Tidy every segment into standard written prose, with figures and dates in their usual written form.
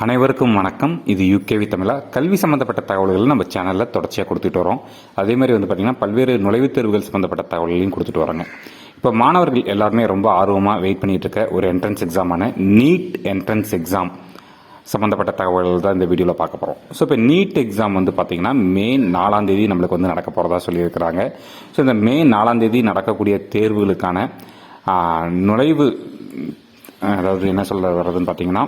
அனைவருக்கும் வணக்கம். இது யூகேவி தமிழா. கல்வி சம்பந்தப்பட்ட தகவல்கள் நம்ம சேனலில் தொடர்ச்சியாக கொடுத்துட்டு வரோம். அதே மாதிரி பார்த்திங்கன்னா பல்வேறு நுழைவுத் தேர்வுகள் சம்பந்தப்பட்ட தகவல்களையும் கொடுத்துட்டு வரோங்க. இப்போ மாணவர்கள் எல்லாருமே ரொம்ப ஆர்வமாக வெயிட் பண்ணிட்டு இருக்க ஒரு என்ட்ரன்ஸ் எக்ஸாமான நீட் என்ட்ரன்ஸ் எக்ஸாம் சம்மந்தப்பட்ட தகவல்கள் தான் இந்த வீடியோவில் பார்க்க போகிறோம். ஸோ இப்போ நீட் எக்ஸாம் பார்த்திங்கன்னா மே 4 நம்மளுக்கு நடக்க போகிறதா சொல்லியிருக்கிறாங்க. ஸோ இந்த மே 4 நடக்கக்கூடிய தேர்வுகளுக்கான நுழைவு, அதாவது என்ன சொல்ல வர்றதுன்னு பார்த்தீங்கன்னா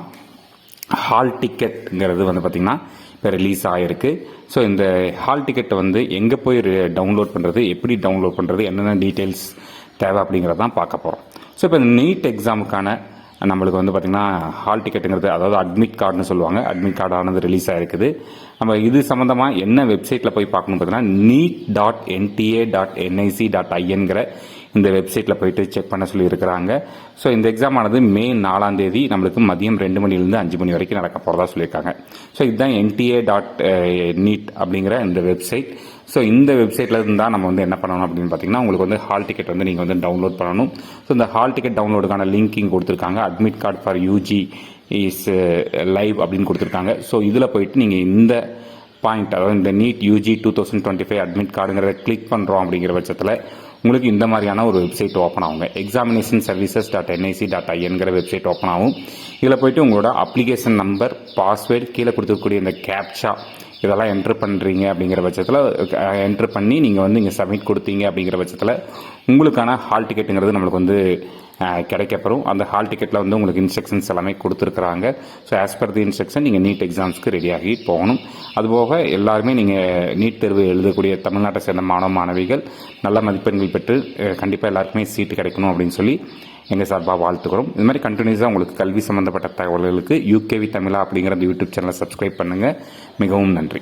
ஹால் டிக்கெட்டுங்கிறது பார்த்திங்கன்னா இப்போ ரிலீஸ் ஆகிருக்கு. ஸோ இந்த ஹால் டிக்கெட்டை எங்கே போய் டவுன்லோட் பண்ணுறது, எப்படி டவுன்லோட் பண்ணுறது, என்னென்ன டீட்டெயில்ஸ் தேவை அப்படிங்கிறத தான் பார்க்க போகிறோம். ஸோ இப்போ இந்த நீட் எக்ஸாமுக்கான நம்மளுக்கு பார்த்திங்கன்னா ஹால் டிக்கெட்டுங்கிறது, அதாவது அட்மிட் கார்டுன்னு சொல்லுவாங்க, அட்மிட் கார்டானது ரிலீஸ் ஆகிருக்குது. நம்ம இது சம்மந்தமாக என்ன வெப்சைட்டில் போய் பார்க்கணும் பார்த்தீங்கன்னா neet.nta.nic.inங்கிற இந்த வெப்சைட்டில் போயிட்டு செக் பண்ண சொல்லி இருக்கிறாங்க. ஸோ இந்த எக்ஸாம் ஆனது மே 4 நம்மளுக்கு மதியம் 2 மணிலேருந்து 5 மணி வரைக்கும் நடக்க போகிறதா சொல்லியிருக்காங்க. ஸோ இதுதான் nta.neet அப்படிங்கிற இந்த வெப்சைட். ஸோ இந்த வெப்சைட்டில் இருந்து தான் நம்ம என்ன பண்ணணும் அப்படின்னு பார்த்தீங்கன்னா, உங்களுக்கு ஹால் டிக்கெட் நீங்கள் டவுன்லோட் பண்ணணும். ஸோ இந்த ஹால் டிக்கெட் டவுன்லோடுக்கான லிங்கிங் கொடுத்துருக்காங்க. Admit card for UG is live அப்படின்னு கொடுத்துருக்காங்க. ஸோ இதில் போயிட்டு நீங்கள் இந்த பாயிண்ட், அதாவது இந்த நீட் யூஜி 2025 அட்மிட் கார்டுங்கிறத கிளிக் பண்ணுறோம் அப்படிங்கிற பட்சத்தில் உங்களுக்கு இந்த மாதிரியான ஒரு வெப்சைட் ஓப்பன் ஆகுங்க. examinationsservices.nic.inங்கிற வெப்சைட் ஓப்பன் ஆகும். இதில் போயிட்டு உங்களோட அப்ளிகேஷன் நம்பர், பாஸ்வேர்டு, கீழே கொடுத்துருக்கக்கூடிய இந்த கேப்சா இதெல்லாம் என்ட்ரு பண்ணுறீங்க அப்படிங்கிற பட்சத்தில் என்ட்ரு பண்ணி நீங்கள் இங்கே சப்மிட் கொடுத்தீங்க அப்படிங்கிற பட்சத்தில் உங்களுக்கான ஹால் டிக்கெட்டுங்கிறது நம்மளுக்கு கிடைக்கப்பெறும். அந்த ஹால் டிக்கெட்டில் உங்களுக்கு இன்ஸ்ட்ரக்ஷன்ஸ் எல்லாமே கொடுத்துருக்குறாங்க. So as per the instruction நீங்கள் நீட் எக்ஸாம்ஸ்க்கு ரெடியாகி போகணும். அதுபோக எல்லாருமே நீங்கள் நீட் தேர்வு எழுதக்கூடிய தமிழ்நாட்டை சேர்ந்த மாணவ மாணவிகள் நல்ல மதிப்பெண்கள் பெற்று கண்டிப்பாக எல்லாருக்குமே சீட்டு கிடைக்கணும் அப்படின்னு சொல்லி எங்கள் சார்பாக வாழ்த்துக்கிறோம். இது மாதிரி கண்டினியூஸாக உங்களுக்கு கல்வி சம்மந்தப்பட்ட தகவல்களுக்கு யூகேவி தமிழா அப்படிங்கிற அந்த யூடியூப் சேனலை சப்ஸ்கிரைப் பண்ணுங்கள். மிகவும் நன்றி.